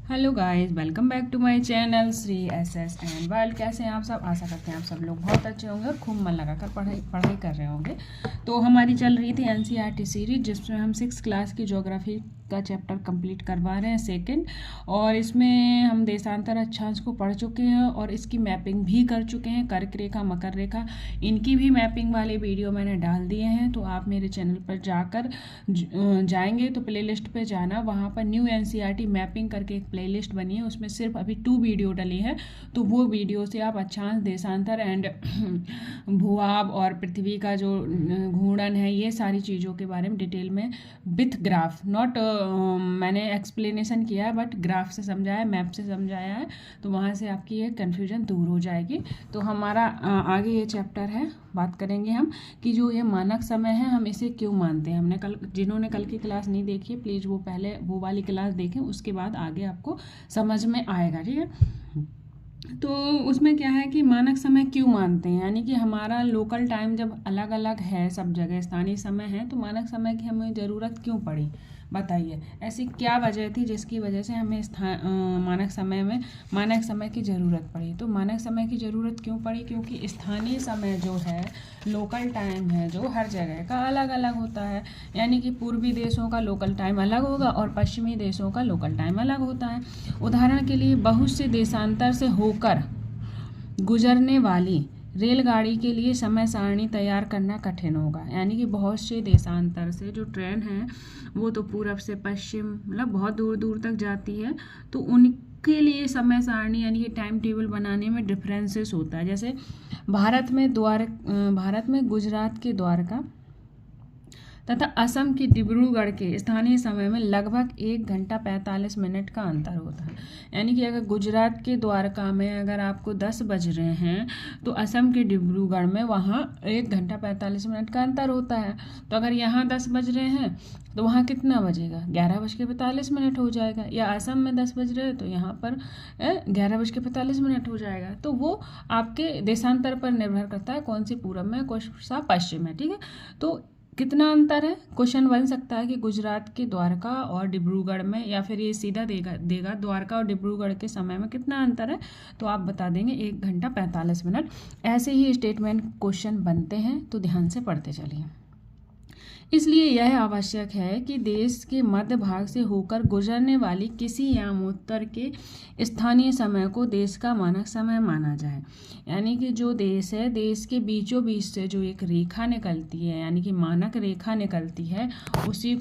Hello guys, welcome back to my channel Shri S S and world. कैसे हैं आप सब? आशा करते हैं आप सब लोग बहुत अच्छे होंगे और खूब मन लगाकर पढ़ाई कर रहे होंगे। तो हमारी चल रही थी एनसीईआरटी सीरीज, जिसमें हम 6 क्लास की ज्योग्राफी का चैप्टर कंप्लीट करवा रहे हैं, सेकंड। और इसमें हम देशांतर अक्षांश को पढ़ चुके हैं और इसकी मैपिंग भी कर चुके हैं। कर्क रेखा, मकर रेखा, इनकी भी मैपिंग वाले वीडियो मैंने डाल दिए हैं। तो आप मेरे चैनल पर जाकर जाएंगे तो प्लेलिस्ट पे जाना, वहाँ पर न्यू एनसीईआरटी मैपिंग करके एक प्लेलिस्ट बनी है, उसमें सिर्फ अभी 2 वीडियो डली है। तो वो वीडियो से आप अक्षांश, देशांतर एंड भूभाग और पृथ्वी का जो घूर्णन है, ये सारी चीज़ों के बारे में डिटेल में विथ ग्राफ, नॉट मैंने एक्सप्लेनेशन किया है बट ग्राफ से समझाया है, मैप से समझाया है। तो वहाँ से आपकी ये कन्फ्यूजन दूर हो जाएगी। तो हमारा आगे ये चैप्टर है, बात करेंगे हम कि जो ये मानक समय है हम इसे क्यों मानते हैं। हमने जिन्होंने कल की क्लास नहीं देखी है, प्लीज़ वो पहले वो वाली क्लास देखें, उसके बाद आगे आपको समझ में आएगा, ठीक है। तो उसमें क्या है कि मानक समय क्यों मानते हैं, यानी कि हमारा लोकल टाइम जब अलग अलग है, सब जगह स्थानीय समय है, तो मानक समय की हमें ज़रूरत क्यों पड़ी, बताइए। ऐसी क्या वजह थी जिसकी वजह से हमें मानक समय की ज़रूरत पड़ी। तो मानक समय की ज़रूरत क्यों पड़ी? क्योंकि स्थानीय समय जो है, लोकल टाइम है, जो हर जगह का अलग अलग होता है। यानी कि पूर्वी देशों का लोकल टाइम अलग होगा और पश्चिमी देशों का लोकल टाइम अलग होता है। उदाहरण के लिए बहुत से देशांतर से होकर गुजरने वाली रेलगाड़ी के लिए समय सारणी तैयार करना कठिन होगा। यानी कि बहुत से देशांतर से जो ट्रेन है वो तो पूरब से पश्चिम, मतलब बहुत दूर दूर तक जाती है, तो उनके लिए समय सारणी यानी कि टाइम टेबल बनाने में डिफरेंसेस होता है। जैसे भारत में गुजरात के द्वारका तथा असम की डिब्रूगढ़ के स्थानीय समय में लगभग 1 घंटा 45 मिनट का अंतर होता है। यानी कि अगर गुजरात के द्वारका में अगर आपको 10 बज रहे हैं, तो असम के डिब्रूगढ़ में वहाँ 1 घंटा 45 मिनट का अंतर होता है। तो अगर यहाँ 10 बज रहे हैं तो वहाँ कितना बजेगा? 11:45 हो जाएगा। या असम में 10 बज रहे हैं तो यहाँ पर 11:45 हो जाएगा। तो वो आपके देशांतर पर निर्भर करता है, कौन सी पूरब में, कौन सा पश्चिम है, ठीक है। तो कितना अंतर है? क्वेश्चन बन सकता है कि गुजरात के द्वारका और डिब्रूगढ़ में, या फिर ये सीधा देगा द्वारका और डिब्रूगढ़ के समय में कितना अंतर है, तो आप बता देंगे 1 घंटा 45 मिनट। ऐसे ही स्टेटमेंट क्वेश्चन बनते हैं, तो ध्यान से पढ़ते चलिए। इसलिए यह आवश्यक है कि देश के मध्य भाग से होकर गुजरने वाली किसी यामोत्तर के स्थानीय समय को देश का मानक समय माना जाए। यानी कि जो देश है, देश के बीचों बीच से जो एक रेखा निकलती है, यानी कि मानक रेखा निकलती है, उसी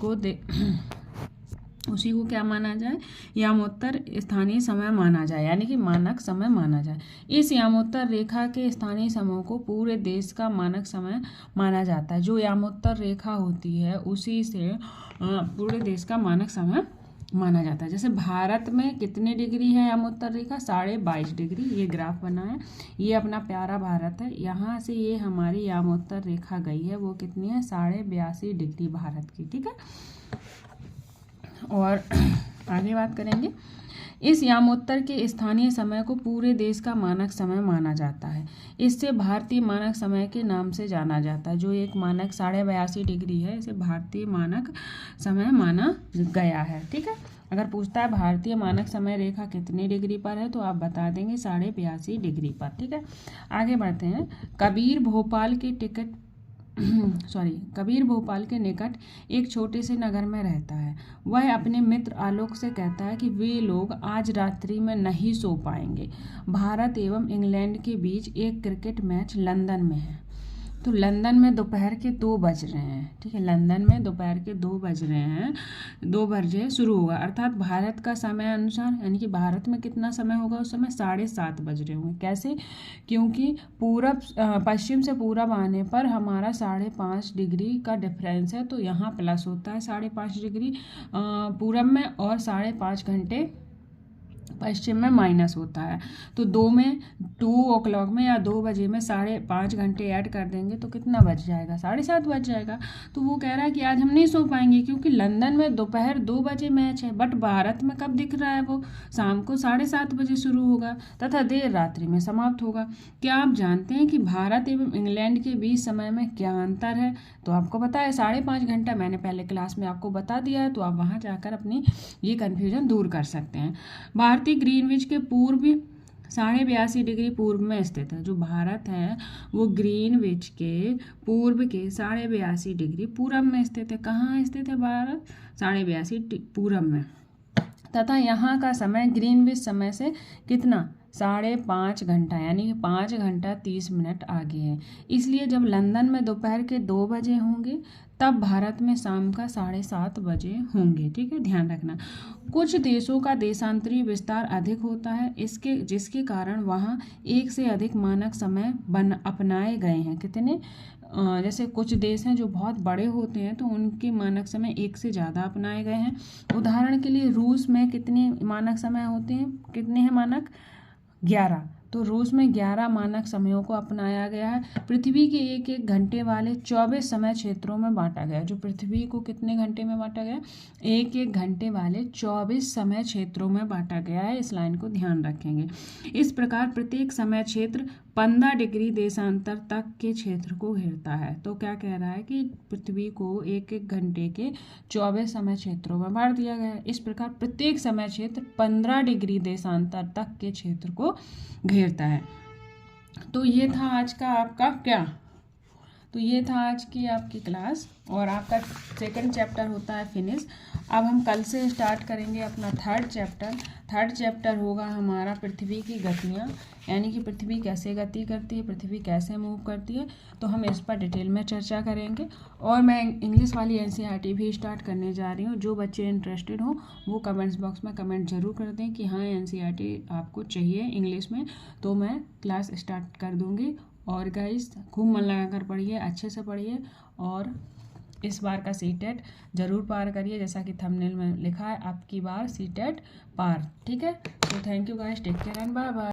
को क्या माना जाए? यामोत्तर स्थानीय समय माना जाए, यानी कि मानक समय माना जाए। इस यामोत्तर रेखा के स्थानीय समय को पूरे देश का मानक समय माना जाता है। जो यामोत्तर रेखा होती है उसी से पूरे देश का मानक समय माना जाता है। जैसे भारत में कितने डिग्री है यामोत्तर रेखा? 22.5 डिग्री। ये ग्राफ बना है, ये अपना प्यारा भारत है। यहाँ से ये हमारी यामोत्तर रेखा गई है, वो कितनी है? 82.5 डिग्री भारत की, ठीक है। और आगे बात करेंगे। इस यामोत्तर के स्थानीय समय को पूरे देश का मानक समय माना जाता है। इससे भारतीय मानक समय के नाम से जाना जाता है। जो एक मानक 82.5 डिग्री है, इसे भारतीय मानक समय माना गया है, ठीक है। अगर पूछता है भारतीय मानक समय रेखा कितनी डिग्री पर है, तो आप बता देंगे 82.5 डिग्री पर, ठीक है। आगे बढ़ते हैं। कबीर भोपाल के निकट एक छोटे से नगर में रहता है। वह अपने मित्र आलोक से कहता है कि वे लोग आज रात्रि में नहीं सो पाएंगे। भारत एवं इंग्लैंड के बीच एक क्रिकेट मैच लंदन में है। तो लंदन में दोपहर के 2 बज रहे हैं, ठीक है। लंदन में दोपहर के 2 बज रहे हैं, 2 बजे शुरू होगा, अर्थात भारत का समय अनुसार, यानी कि भारत में कितना समय होगा उस समय? 7:30 बज रहे होंगे। कैसे? क्योंकि पश्चिम से पूरब आने पर हमारा 5.5 डिग्री का डिफरेंस है, तो यहाँ प्लस होता है 5.5 डिग्री पूरब में, और 5.5 घंटे पश्चिम में माइनस होता है। तो 2 में 2 o'clock में या 2 बजे में 5.5 घंटे ऐड कर देंगे तो कितना बच जाएगा, 7:30 बज जाएगा। तो वो कह रहा है कि आज हम नहीं सो पाएंगे क्योंकि लंदन में दोपहर 2 बजे मैच है, बट भारत में कब दिख रहा है, वो शाम को 7:30 बजे शुरू होगा तथा देर रात्रि में समाप्त होगा। क्या आप जानते हैं कि भारत एवं इंग्लैंड के बीच समय में क्या अंतर है? तो आपको पता है 5.5 घंटा, मैंने पहले क्लास में आपको बता दिया है, तो आप वहाँ जाकर अपनी ये कन्फ्यूजन दूर कर सकते हैं। भारतीय ग्रीनविच के पूर्व 82.5 डिग्री पूर्व में स्थित है। जो भारत है वो ग्रीनविच के पूर्व के 82.5 डिग्री पूरब में स्थित है। कहाँ स्थित है भारत? 82.5 पूरब में। तथा यहाँ का समय ग्रीनविच समय से कितना, 5.5 घंटा, यानी कि 5 घंटा 30 मिनट आगे है। इसलिए जब लंदन में दोपहर के 2 बजे होंगे तब भारत में शाम का 7:30 बजे होंगे। ठीक है, ध्यान रखना। कुछ देशों का देशांतरीय विस्तार अधिक होता है जिसके कारण वहाँ एक से अधिक मानक समय अपनाए गए हैं। कितने? जैसे कुछ देश हैं जो बहुत बड़े होते हैं तो उनके मानक समय एक से ज़्यादा अपनाए गए हैं। उदाहरण के लिए रूस में कितने मानक समय होते हैं? कितने हैं मानक? 11। तो रूस में 11 मानक समयों को अपनाया गया है। पृथ्वी के एक एक घंटे वाले 24 समय क्षेत्रों में बांटा गया। जो पृथ्वी को कितने घंटे में बांटा गया? एक एक घंटे वाले 24 समय क्षेत्रों में बांटा गया है। इस लाइन को ध्यान रखेंगे। इस प्रकार प्रत्येक समय क्षेत्र 15 डिग्री देशांतर तक के क्षेत्र को घेरता है। तो क्या कह रहा है कि पृथ्वी को एक एक घंटे के 24 समय क्षेत्रों में बांट दिया गया है। इस प्रकार प्रत्येक समय क्षेत्र 15 डिग्री देशांतर तक के क्षेत्र को घेरता है। तो ये था आज का आपका क्या, तो ये था आज की आपकी क्लास और आपका सेकंड चैप्टर होता है फिनिश। अब हम कल से स्टार्ट करेंगे अपना थर्ड चैप्टर होगा हमारा पृथ्वी की गतियाँ, यानी कि पृथ्वी कैसे गति करती है, पृथ्वी कैसे मूव करती है। तो हम इस पर डिटेल में चर्चा करेंगे और मैं इंग्लिश वाली NCERT भी स्टार्ट करने जा रही हूँ। जो बच्चे इंटरेस्टेड हो वो कमेंट्स बॉक्स में कमेंट जरूर कर दें कि हाँ NCERT आपको चाहिए इंग्लिश में, तो मैं क्लास स्टार्ट कर दूँगी। और गाइस खूब मन लगाकर पढ़िए, अच्छे से पढ़िए और इस बार का CTET ज़रूर पार करिए। जैसा कि थंबनेल में लिखा है, अब की बार CTET पार। ठीक है, तो thank you guys, take care and bye bye.